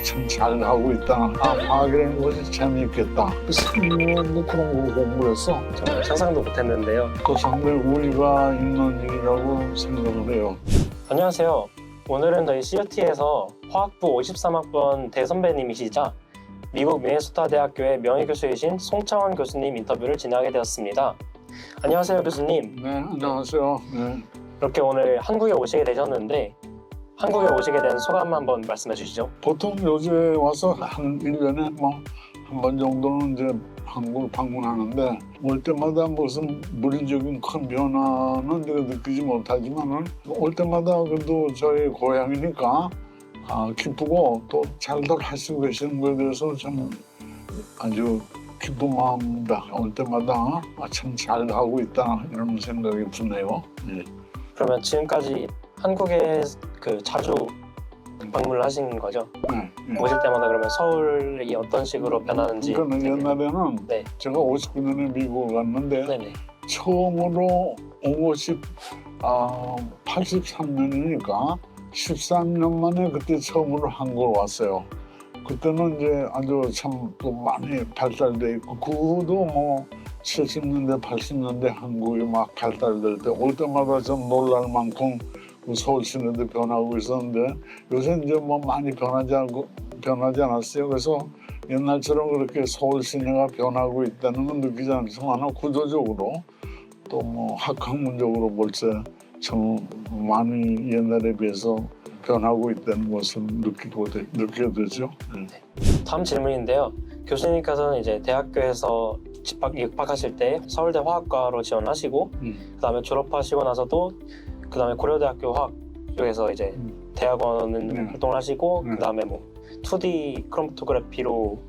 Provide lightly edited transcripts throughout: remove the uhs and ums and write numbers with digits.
참 잘하고 있다. 화학이라는 것이 재미있겠다. 뭐 그런 거 공부했어. 정말 상상도 못했는데요. 또 상당히 우리가 있는 일이라고 생각을 해요. 안녕하세요. 오늘은 저희 CUT에서 화학부 53학번 대선배님이시자 미국 미네소타 대학교의 명예교수이신 송창원 교수님 인터뷰를 진행하게 되었습니다. 안녕하세요, 교수님. 네, 안녕하세요. 네. 이렇게 오늘 한국에 오시게 되셨는데 한국에 오시게 된 소감 한번 말씀해 주시죠. 보통 요새 와서 한 1년에 뭐 한 번 정도는 이제 한국을 방문하는데 올 때마다 무슨 물리적인 큰 변화는 내가 느끼지 못하지만은 올 때마다 그래도 저희 고향이니까 기쁘고 또 잘들 하시고 계시는 거에 대해서 참 아주 기쁜 마음입니다. 올 때마다 참 잘하고 있다 이런 생각이 드네요. 네. 그러면 지금까지 한국에 자주 방문을 하신 거죠? 네, 네. 오실 때마다 그러면 서울이 어떤 식으로 변하는지. 그러니까 옛날에는 네. 제가 59년에 미국을 갔는데 네네. 처음으로 온 곳이 83년이니까 13년 만에 그때 처음으로 한국을 왔어요. 그때는 이제 아주 참 또 많이 발달돼 있고 그 후도 뭐 70년대, 80년대 한국이 막 발달될 때 올 때마다 좀 놀랄 만큼 서울 시내도 변하고 있었는데 요새 이제 뭐 많이 변하지 않았어요. 그래서 옛날처럼 그렇게 서울 시내가 변하고 있다는 건 느끼지 않지만 구조적으로 또 뭐 학문적으로 볼때 참 많이 옛날에 비해서 변하고 있다는 것을 느끼게 되죠. 네. 다음 질문인데요. 교수님께서는 이제 대학교에서 입학하실 때 서울대 화학과로 지원하시고 그다음에 졸업하시고 나서도 그다음에 고려대학교 화학 쪽에서 이제 대학원은 활동을 하시고 그다음에 뭐 2D 크로마토그래피로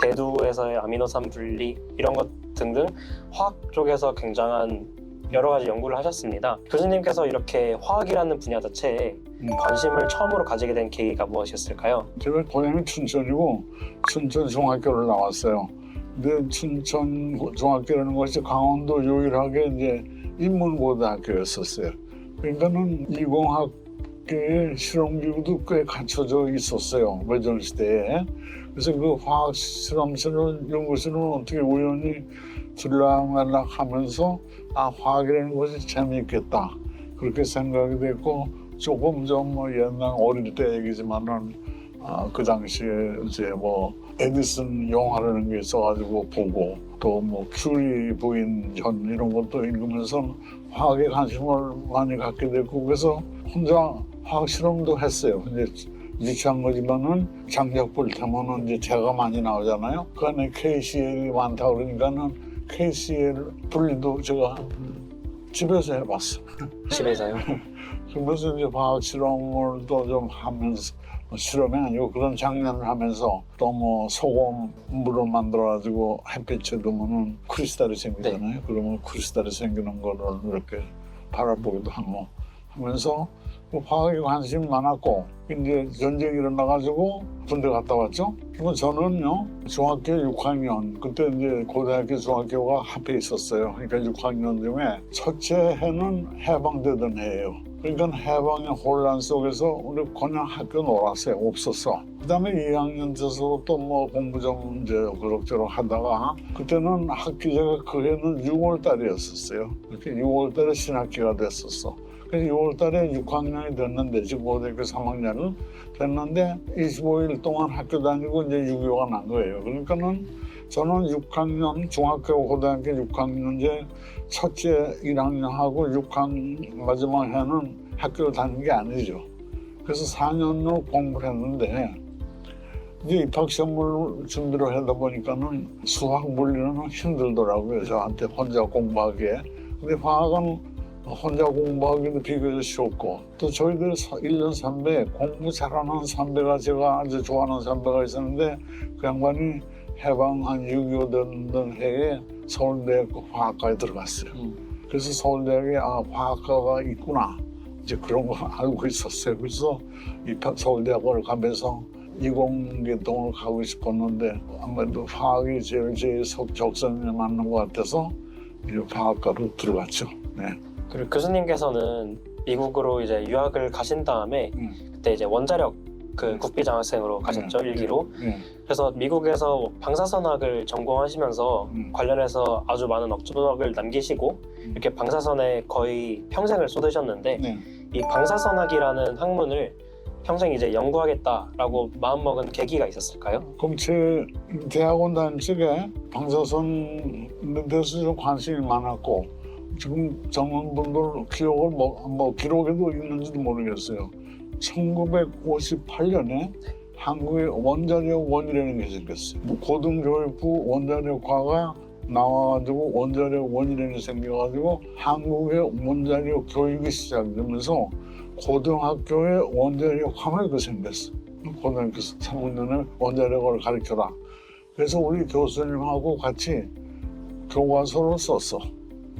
대두에서의 아미노산 분리 이런 것 등등 화학 쪽에서 굉장한 여러 가지 연구를 하셨습니다. 교수님께서 이렇게 화학이라는 분야 자체에 관심을 처음으로 가지게 된 계기가 무엇이었을까요? 제가 고향이 춘천이고 춘천 중학교를 나왔어요. 근데 춘천 중학교라는 것이 강원도 유일하게 이제 인문고등학교였었어요. 그러니까는 이공학계의 실험기구도 꽤 갖춰져 있었어요. 외전 시대에. 그래서 그 화학 실험실을 연구실은 어떻게 우연히 들락날락하면서 화학이라는 것이 재미있겠다 그렇게 생각이 됐고 조금 좀 뭐 옛날 어릴 때 얘기지만은 그 당시에 이제 뭐 에디슨 영화라는 게 있어가지고 보고 또 뭐 큐리 부인 전 이런 것도 읽으면서 화학에 관심을 많이 갖게 됐고 그래서 혼자 화학 실험도 했어요. 이제 유치한 거지만은 장작불 타면은 이제 재가 많이 나오잖아요. 그 안에 KCl이 많다 그러니까는 KCl 분리도 제가 집에서 해봤어. 집에서요? 그러면서 이제 화학 실험을 또 좀 하면서 실험이 아니고 그런 장난을 하면서 또 뭐 소금물을 만들어가지고 햇빛에 두면은 크리스탈이 생기잖아요. 네. 그러면 크리스탈이 생기는 거를 이렇게 바라보기도 하고 하면서 화학에 관심이 많았고 이제 전쟁이 일어나가지고 군대 갔다 왔죠. 그리고 저는요 중학교 6학년 그때 이제 고등학교 중학교가 합해 있었어요. 그러니까 6학년 중에 첫째 해는 해방되던 해예요. 그러니까 해방의 혼란 속에서 우리 그냥 학교 놀았어요. 없었어. 그다음에 2학년 돼서 또 뭐 공부 좀 이제 그럭저럭 하다가 그때는 학기제가 그 해는 6월 달이었었어요. 이렇게 6월 달에 신학기가 됐었어. 그래서 6월 달에 6학년이 됐는데 지금 고등학교 3학년을 됐는데 25일 동안 학교 다니고 이제 6.25가 난 거예요. 그러니까는 저는 6학년 중학교 고등학교 6학년 이제 첫째 1학년하고 6학년 마지막 해는 학교를 다닌 게 아니죠. 그래서 4년으로 공부를 했는데 이제 입학 시험을 준비를 하다 보니까는 수학 물리는 힘들더라고요. 저한테 혼자 공부하기에. 근데 화학은 혼자 공부하기도 비교적 쉬웠고 또 저희들 1년 선배 공부 잘하는 선배가 제가 아주 좋아하는 선배가 있었는데 그 양반이 해방 한 6.25 되는 해에 서울대학 화학과에 들어갔어요. 그래서 서울대학에 화학과가 있구나 이제 그런 거 알고 있었어요. 그래서 서울대학을 가면서 이공계통을 가고 싶었는데 아무래도 화학이 제일 적성에 맞는 것 같아서 이제 화학과로 들어갔죠. 네. 그리고 교수님께서는 미국으로 이제 유학을 가신 다음에 그때 이제 원자력 그 국비 장학생으로 가셨죠, 일기로. 예. 그래서 미국에서 방사선학을 전공하시면서 관련해서 아주 많은 업적을 남기시고 이렇게 방사선에 거의 평생을 쏟으셨는데 네. 이 방사선학이라는 학문을 평생 이제 연구하겠다라고 마음먹은 계기가 있었을까요? 그럼 제 대학원 다닐 적에 방사선에 대해서 좀 관심이 많았고 지금 젊은 분들 기억을 뭐 기록에도 있는지도 모르겠어요. 1958년에 한국에 원자력 원이라는 게 생겼어요. 고등교육부 원자력과가 나와가지고 원자력 원이라는 게 생겨가지고 한국의 원자력 교육이 시작되면서 고등학교에 원자력 과목이 생겼어. 고등학교 3학년에 원자력을 가르쳐라. 그래서 우리 교수님하고 같이 교과서를 썼어.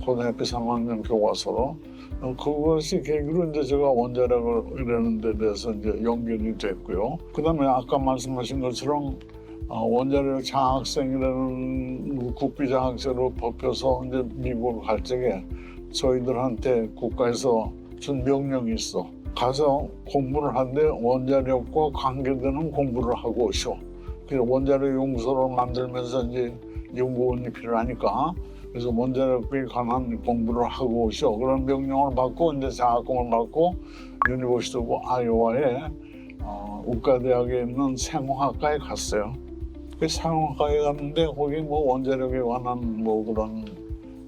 고등학교 3학년 교과서로. 그것이 계기로 이제 제가 원자력을 이라는 데 대해서 이제 연결이 됐고요. 그다음에 아까 말씀하신 것처럼 원자력 장학생이라는 국비 장학생으로 뽑혀서 이제 미국으로 갈 적에 저희들한테 국가에서 준 명령이 있어. 가서 공부를 하는데 원자력과 관계되는 공부를 하고 오시오. 그래서 원자력 연구소를 만들면서 이제 연구원이 필요하니까 그래서 원자력에 관한 공부를 하고 오시오. 그런 명령을 받고 이제 장학금을 받고 유니버시티 오브 아이오와의 우가대학에 있는 생화학과에 갔어요. 그 생화학과에 갔는데 거기 뭐 원자력에 관한 뭐 그런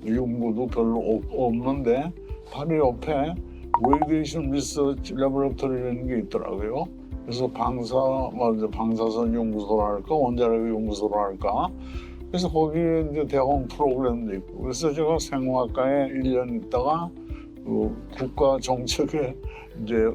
연구도 별로 없는데 바로 옆에 레디에이션 리서치 레버러터리라는 게 있더라고요. 그래서 방사선 연구소랄까 원자력 연구소랄까. 그래서 거기에 이제 대학원 프로그램도 있고. 그래서 제가 생화학과에 1년 있다가 국가 정책에 이제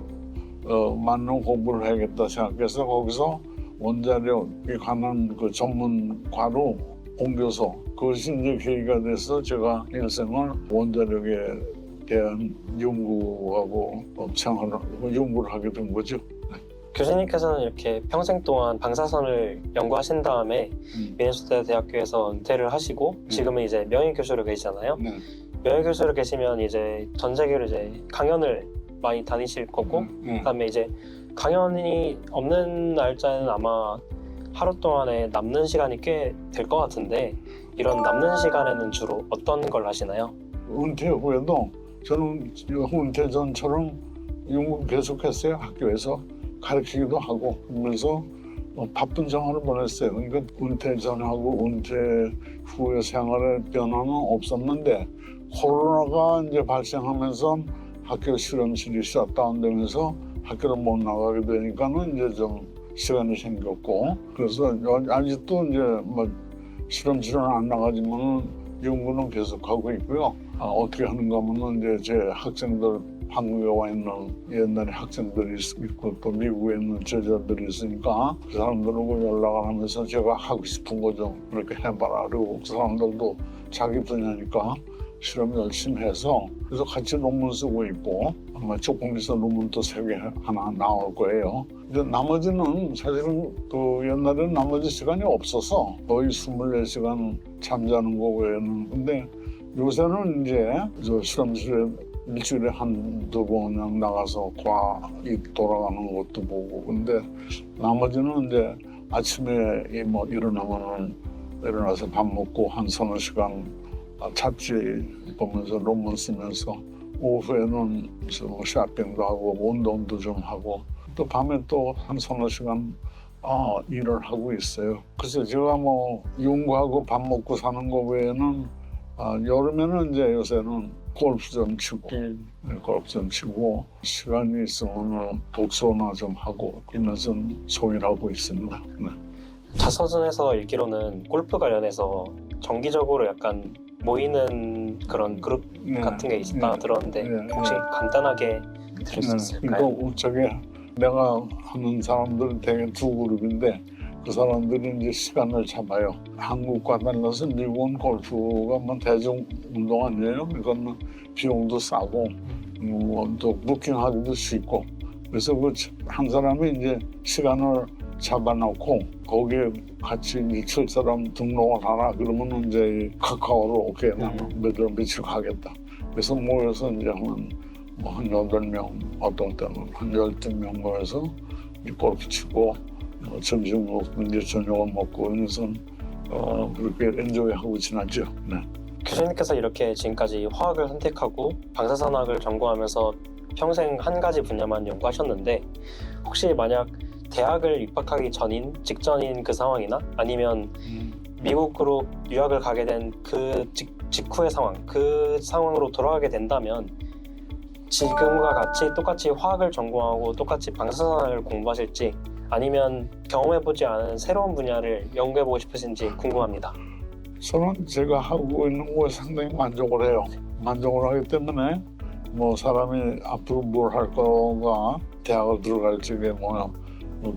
맞는 공부를 해야겠다 생각해서 거기서 원자력에 관한 그 전문과로 옮겨서 그것이 이제 계기가 돼서 제가 일생을 원자력에 대한 연구하고 연구를 하게 된 거죠. 교수님께서는 이렇게 평생 동안 방사선을 연구하신 다음에 미네소타 대학교에서 은퇴를 하시고 지금은 이제 명예교수로 계시잖아요. 네. 명예교수로 계시면 이제 전 세계로 이제 강연을 많이 다니실 거고 그다음에 이제 강연이 없는 날짜는 아마 하루 동안에 남는 시간이 꽤 될 것 같은데 이런 남는 시간에는 주로 어떤 걸 하시나요? 은퇴 후에도 저는 은퇴 전처럼 연구 계속했어요. 학교에서 가르치기도 하고 그러면서 바쁜 생활을 보냈어요. 그러니까 은퇴 전하고 은퇴 후의 생활에 변화는 없었는데 코로나가 이제 발생하면서 학교 실험실이 셧다운되면서 학교를 못 나가게 되니까는 이제 좀 시간이 생겼고 그래서 아직도 이제 뭐 실험실은 안 나가지만 연구는 계속하고 있고요. 어떻게 하는가 하면은 이제 제 학생들 한국에 와 있는 옛날에 학생들이 있고 또 미국에 있는 제자들이 있으니까 그 사람들하고 연락을 하면서 제가 하고 싶은 거 좀 이렇게 해봐라. 그리고 그 사람들도 자기 분야니까 실험 열심히 해서 그래서 같이 논문 쓰고 있고 아마 조금 있어 논문도 3개 하나 나올 거예요. 이제 나머지는 사실은 그 옛날에는 나머지 시간이 없어서 거의 24시간 잠자는 거 외에는 근데 요새는 이제 저 실험실에 일주일에 한두 번 나가서 과학 돌아가는 것도 보고 근데 나머지는 이제 아침에 뭐 일어나서 밥 먹고 한 3-4시간 잡지 보면서 논문 쓰면서 오후에는 뭐 쇼핑도 하고 운동도 좀 하고 또 밤에 또 한 3-4시간 일을 하고 있어요. 그래서 제가 뭐 연구하고 밥 먹고 사는 거 외에는 여름에는 이제 요새는 골프 좀 치고 시간이 있으면 독서나 좀 하고 이러면서 소일하고 있습니다. 네. 자서전에서 읽기로는 골프 관련해서 정기적으로 약간 모이는 그런 그룹 같은 게 있다 들었는데 혹시 간단하게 들을 수 있을까요? 이거 저게 내가 하는 사람들은 대개 2그룹인데 그 사람들이 이제 시간을 잡아요. 한국과 달라서 미국은 골프가 뭐 대중 운동 아니에요. 이거는 비용도 싸고 또 부킹하기도 쉽고 그래서 그 한 사람이 이제 시간을 잡아놓고 거기에 같이 미칠 사람 등록을 하라 그러면 이제 카카오로 오케이 나는 며칠 가겠다. 그래서 모여서 이제 한 8명 어떤 때는 한 12명 모여서 골프 치고 점심 먹고 이제 저녁을 먹고 그래서 그렇게 엔조이하고 지났죠. 네. 교수님께서 이렇게 지금까지 화학을 선택하고 방사선학을 전공하면서 평생 한 가지 분야만 연구하셨는데 혹시 만약 대학을 입학하기 전인 직전인 그 상황이나 아니면 미국으로 유학을 가게 된 그 직후의 상황, 그 상황으로 돌아가게 된다면 지금과 같이 똑같이 화학을 전공하고 똑같이 방사선학을 공부하실지 아니면 경험해보지 않은 새로운 분야를 연구해보고 싶으신지 궁금합니다. 저는 제가 하고 있는 거에 상당히 만족을 해요. 만족을 하기 때문에 뭐 사람이 앞으로 뭘 할 거가 대학을 들어갈 적에 뭐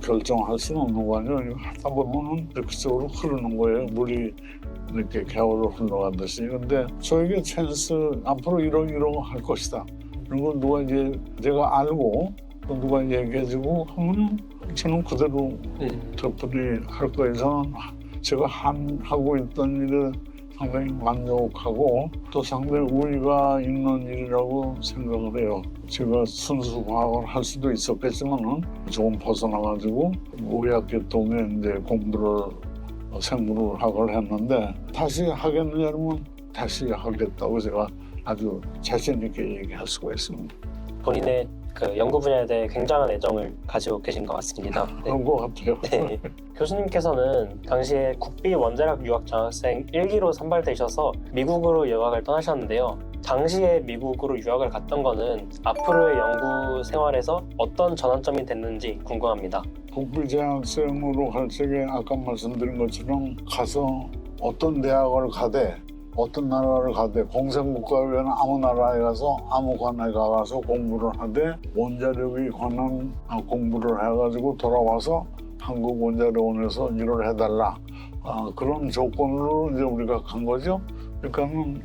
결정할 수는 없는 거 아니에요. 하다 보면은 그쪽으로 흐르는 거예요. 물이 이렇게 갸우로 흘러가듯이. 근데 저에게 찬스 앞으로 이런 거 할 것이다. 이런 걸 누가 이제 내가 알고 또 누가 얘기해주고 하면은 저는 그대로 덕분에 할 거예요. 저는 제가 하고 있던 일에 상당히 만족하고 또 상당히 의의가 있는 일이라고 생각을 해요. 제가 순수 과학을 할 수도 있었겠지만은 조금 벗어나가지고 의학계통에 이제 공부를 생물학을 했는데 다시 하겠느냐면 다시 하겠다고 제가 아주 자신 있게 얘기할 수가 있습니다. 본인의 그 연구 분야에 대해 굉장한 애정을 가지고 계신 것 같습니다. 네. 그런 것 같아요. 네. 교수님께서는 당시에 국비 원자력 유학 장학생 1기로 선발되셔서 미국으로 유학을 떠나셨는데요. 당시에 미국으로 유학을 갔던 거는 앞으로의 연구 생활에서 어떤 전환점이 됐는지 궁금합니다. 국비재학생으로 갈 적에 아까 말씀드린 것처럼 가서 어떤 대학을 가되 어떤 나라를 가되 공산국가위원회 아무 나라에 가서 아무 관에 가서 공부를 하되 원자력에 관한 공부를 해가지고 돌아와서 한국 원자력원에서 일을 해달라 그런 조건으로 이제 우리가 간 거죠. 그러니까는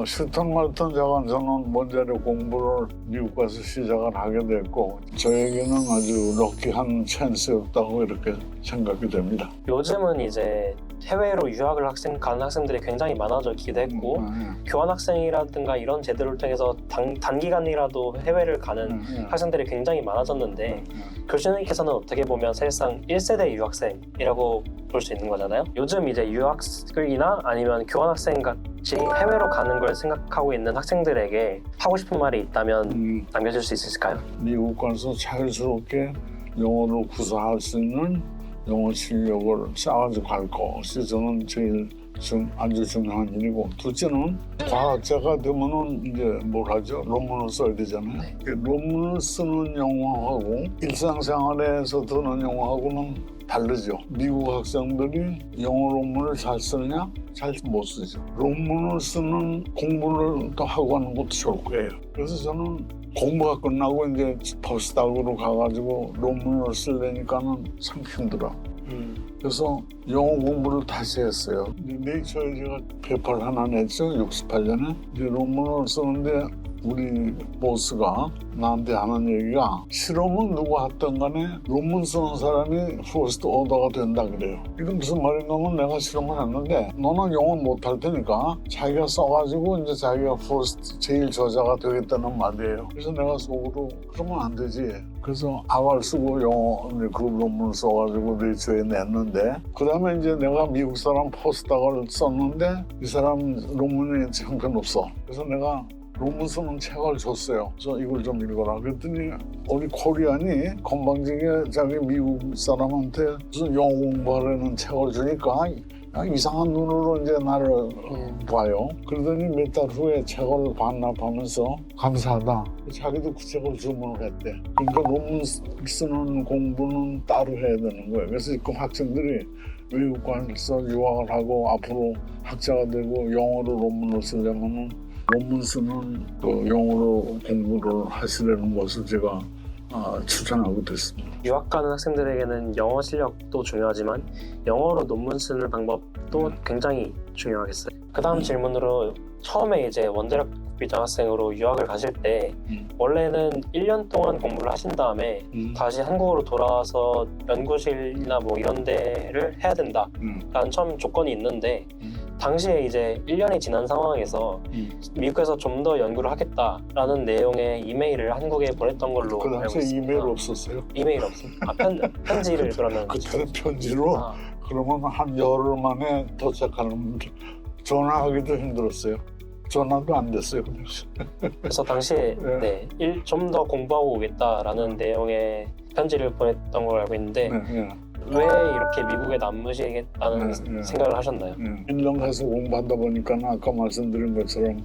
싫든 말든 저는 원자력 공부를 미국 가서 시작을 하게 됐고 저에게는 아주 럭키한 찬스였다고 이렇게 생각이 됩니다. 요즘은 이제 해외로 유학을 가는 학생들이 굉장히 많아졌기도 했고 교환학생이라든가 이런 제도를 통해서 단기간이라도 해외를 가는 학생들이 굉장히 많아졌는데 교수님께서는 어떻게 보면 사실상 1세대 유학생이라고 볼 수 있는 거잖아요. 요즘 이제 유학이나 아니면 교환학생 같이 해외로 가는 걸 생각하고 있는 학생들에게 하고 싶은 말이 있다면 남겨줄 수 있으실까요? 미국 가서 자연스럽게 영어를 구사할 수 있는 영어 실력을 쌓아가지고 갈 것이 저는 제일 아주 중요한 일이고 둘째는 과학자가 되면은 이제 뭘 하죠? 논문을 써야 되잖아요. 논문을 쓰는 영어하고 일상생활에서 드는 영어하고는 다르죠. 미국 학생들이 영어 논문을 잘 쓰느냐? 잘 못 쓰죠. 논문을 쓰는 공부를 또 하고 하는 것도 좋을 거예요. 그래서 저는 공부가 끝나고 이제 포스닥으로 가가지고 논문을 쓰려니까는 참 힘들어. 그래서 영어 공부를 다시 했어요. 네이처에 제가 페이퍼를 하나 냈죠. 68년에. 이제 논문을 쓰는데 우리 보스가 나한테 하는 얘기가 실험은 누가 했던 간에 논문 쓰는 사람이 퍼스트 오더가 된다 그래요. 이게 무슨 말인가면 내가 실험을 했는데 너는 영어 못할 테니까 자기가 써가지고 이제 자기가 퍼스트 제일 저자가 되겠다는 말이에요. 그래서 내가 속으로 그러면 안 되지. 그래서 아발 쓰고 영어 그 논문을 써가지고 네이처에 냈는데 그 다음에 이제 내가 미국 사람 포스닥을 썼는데 이 사람 논문이 형편없어. 그래서 내가 논문 쓰는 책을 줬어요. 그래서 이걸 좀 읽어라. 그랬더니 우리 코리안이 건방지게 자기 미국 사람한테 무슨 영어 공부하려는 책을 주니까 이상한 눈으로 이제 나를 봐요. 그러더니 몇 달 후에 책을 반납하면서 감사하다. 자기도 그 책을 주문을 했대. 그러니까 논문 쓰는 공부는 따로 해야 되는 거예요. 그래서 그 학생들이 외국 가서 유학을 하고 앞으로 학자가 되고 영어로 논문을 쓰려면은 논문 쓰는 그 영어로 공부를 하시려는 것을 제가 추천하고 됐습니다. 유학 가는 학생들에게는 영어 실력도 중요하지만 영어로 논문 쓰는 방법도 굉장히 중요하겠어요. 그 다음 질문으로 처음에 이제 원자력 국비 장학생으로 유학을 가실 때 원래는 1년 동안 공부를 하신 다음에 다시 한국으로 돌아와서 연구실이나 뭐 이런 데를 해야 된다라는 처음 조건이 있는데 당시에 이제 1년이 지난 상황에서 미국에서 좀 더 연구를 하겠다라는 내용의 이메일을 한국에 보냈던 걸로 그 알고 당시에 있습니다. 이메일 없었어요. 이메일 없어요? 편지를 그러면 그때는 편지로 아, 그러면 한 열흘 만에 도착하는 전화하기도 힘들었어요. 전화도 안 됐어요. 그 당시. 그래서 당시에 좀 더 공부하고 오겠다라는 내용의 편지를 보냈던 걸 알고 있는데 네. 왜 이렇게 미국에 남으시겠다는 네. 생각을 하셨나요? 1년 가서 공부하다 보니까 아까 말씀드린 것처럼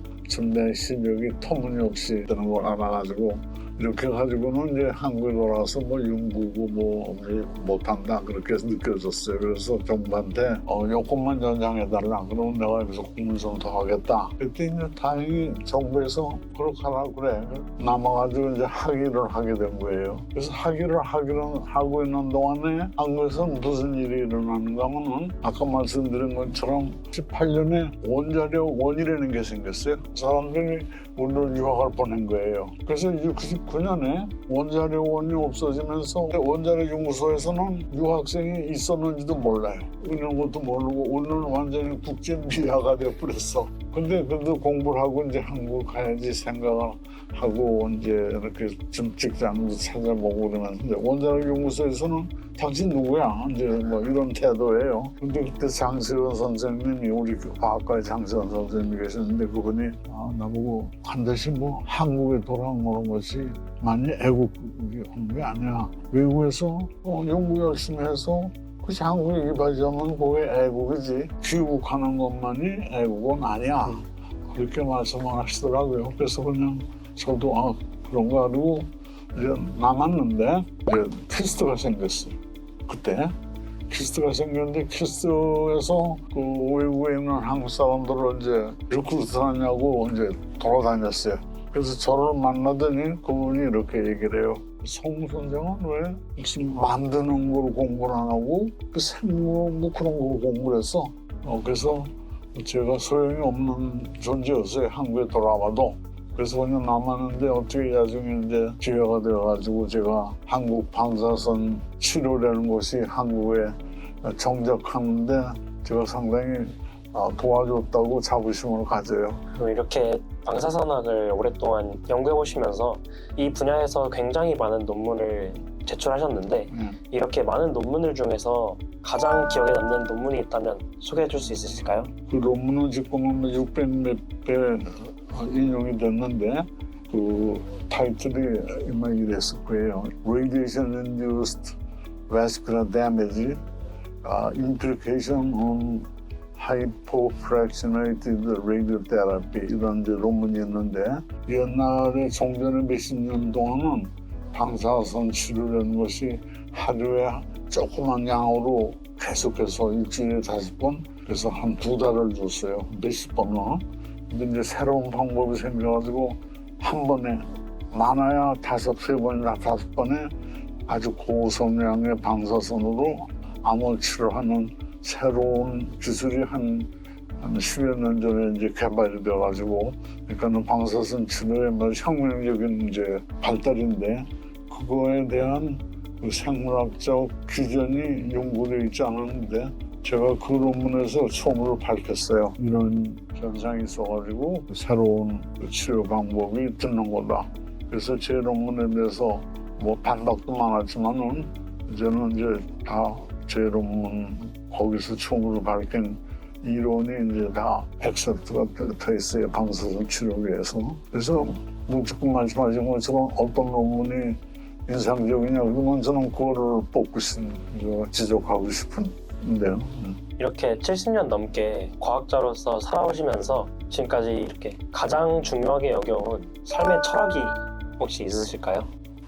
내 실력이 터무니없이 되는 걸 알아가지고 이렇게 가지고는 이제 한국에 돌아와서 뭐 연구고 뭐 못한다 그렇게 느껴졌어요. 그래서 정부한테 요건만 연장해달라. 그러면 내가 여기서 공부 좀 더 하겠다. 그때 이제 다행히 정부에서 그렇게 하라고 그래. 남아가지고 이제 학위를 하게 된 거예요. 그래서 학위를 하고 있는 동안에 한국에서 무슨 일이 일어나는가 하면은 아까 말씀드린 것처럼 18년에 원자력원이라는 게 생겼어요. 사람들이 우리를 유학을 보낸 거예요. 그래서 99년에 원자력원이 없어지면서 원자력 연구소에서는 유학생이 있었는지도 몰라요. 이런 것도 모르고 우리는 완전히 국제 미화가 돼버렸어. 근데 그래도 공부를 하고 이제 한국 가야지 생각을 하고 이제 이렇게 좀 직장도 찾아보고 그러면서 이제 원자력 연구소에서는 당신 누구야? 이제 뭐 이런 태도예요. 근데 그때 장세원 선생님이 우리 과학과의 장세원 선생님이 계셨는데 그분이 나보고 반드시 뭐 한국에 돌아오는 것이 많이 애국이 온 게 아니야. 외국에서 연구 열심히 해서 그치 한국에 이바지하면 그게 애국이지. 귀국하는 것만이 애국은 아니야. 그렇게 말씀을 하시더라고요. 그래서 그냥 저도 그런가 하고 이제 남았는데 이제 퀴스트가 생겼어요. 그때 퀴스트가 생겼는데 퀴스트에서 그 외국에 있는 한국 사람들을 이제 리크루트하냐고 이제 돌아다녔어요. 그래서 저를 만나더니 그분이 이렇게 얘기를 해요. 송 선생은 왜 지금 만드는 걸 공부를 안 하고 그 생물 뭐 그런 걸 공부를 했어. 그래서 제가 소용이 없는 존재였어요. 한국에 돌아와도. 그래서 그냥 남았는데 어떻게 나중에 이제 기회가 되어가지고 제가 한국 방사선 치료라는 것이 한국에 정착하는데 제가 상당히 도와줬다고 자부심을 가져요. 이렇게 방사선학을 오랫동안 연구해 보시면서 이 분야에서 굉장히 많은 논문을 제출하셨는데 이렇게 많은 논문들 중에서 가장 기억에 남는 논문이 있다면 소개해 줄 수 있으실까요? 그 논문은 지금은 600몇 배 인용이 됐는데 그 타이틀이 이마 이랬을 거예요. Radiation Induced Vascular Damage, Implication on Hypofractionated Radiotherapy 이런 이제 논문이 있는데 옛날에 종전에 몇십 년 동안은 방사선 치료라는 것이 하루에 조그만 양으로 계속해서 일주일에 5번 그래서 한 2달을 줬어요. 몇십 번은. 근데 이제 새로운 방법이 생겨가지고 한 번에 많아야 3번이나 5번에 아주 고성량의 방사선으로 암을 치료하는 새로운 기술이 한 10여 년 전에 이제 개발이 돼가지고 그러니까는 방사선 치료의 혁명적인 이제 발달인데 그거에 대한 그 생물학적 규정이 연구되어 있지 않았는데 제가 그 논문에서 처음으로 밝혔어요. 이런 현상이 있어가지고 새로운 치료 방법이 듣는 거다. 그래서 제 논문에 대해서 뭐 반박도 많았지만은 이제는 이제 다 제 논문 거기서 처음으로 밝힌 이론이 이제 다 액셉트가 돼 있어요. 방사선 치료에서. 그래서 묵직히 말씀하신 것처럼 어떤 논문이 인상적이냐 그러면 저는 그거를 뽑고 지적하고 싶은데요. 이렇게 70년 넘게 과학자로서 살아오시면서 지금까지 이렇게 가장 중요하게 여겨온 삶의 철학이 혹시 있으실까요?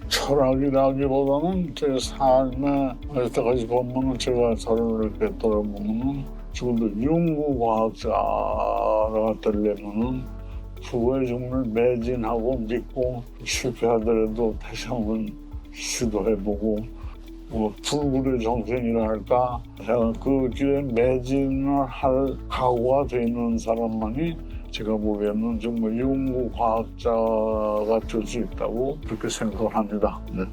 철학이라기보다는 제 삶에 여태까지 보면은 제가 저를 이렇게 돌아보면은 지금도 연구과학자가 되려면은 그거에 정말 매진하고 믿고 실패하더라도 다시 한번 시도해보고 뭐 불굴의 정신이라 할까 그 뒤에 매진을 할 각오가 돼 있는 사람만이 제가 보기에는 정말 연구과학자가 될 수 있다고 그렇게 생각을 합니다. 네.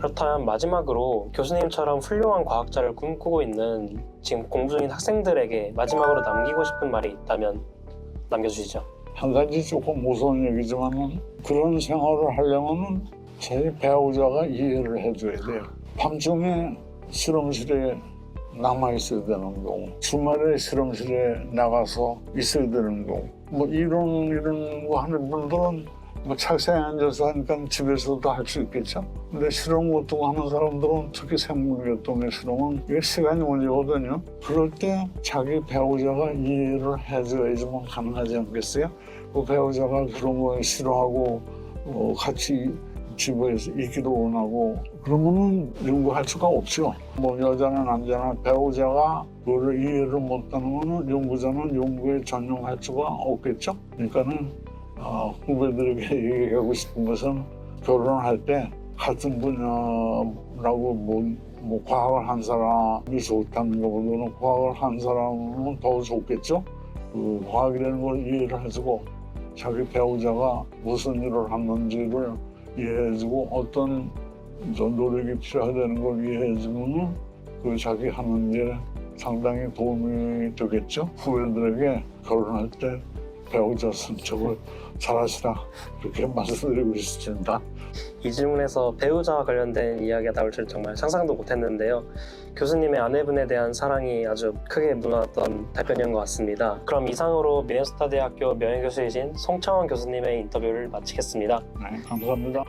그렇다면 마지막으로 교수님처럼 훌륭한 과학자를 꿈꾸고 있는 지금 공부 중인 학생들에게 마지막으로 남기고 싶은 말이 있다면 남겨주시죠. 한 가지 조금 무서운 얘기지만은 그런 생활을 하려면은 제 배우자가 이해를 해줘야 돼요. 밤중에 실험실에 남아 있어야 되는 경우, 주말에 실험실에 나가서 있어야 되는 경우, 뭐 이런 거 하는 분들은 뭐 책상에 앉아서 하니까 집에서도 할 수 있겠죠. 근데 실험 같은 거 하는 사람들은 특히 생물계통의 실험은 이게 시간이 문제거든요. 그럴 때 자기 배우자가 이해를 해줘야지만 가능하지 않겠어요? 그 배우자가 그런 거 싫어하고 같이 집에서 있기도 원하고 그러면은 연구할 수가 없죠. 뭐 여자나 남자나 배우자가 그거를 이해를 못하는 거는 연구자는 연구에 전념할 수가 없겠죠. 그러니까는 후배들에게 얘기하고 싶은 것은 결혼할 때 같은 분야라고 뭐 과학을 한 사람이 좋다는 것보다는 과학을 한 사람은 더 좋겠죠. 그 과학이라는 걸 이해를 해주고 자기 배우자가 무슨 일을 하는지를 이해해주고 어떤 노력이 필요하다는 걸 이해해주면 그 자기 하는 일에 상당히 도움이 되겠죠. 후배들에게 결혼할 때 배우자 선택을 잘하시라 그렇게 말씀드리고 싶습니다. 이 질문에서 배우자와 관련된 이야기가 나올 줄 정말 상상도 못했는데요. 교수님의 아내분에 대한 사랑이 아주 크게 묻어났던 답변이었던 것 같습니다. 그럼 이상으로 미네소타 대학교 명예교수이신 송창원 교수님의 인터뷰를 마치겠습니다. 네, 감사합니다.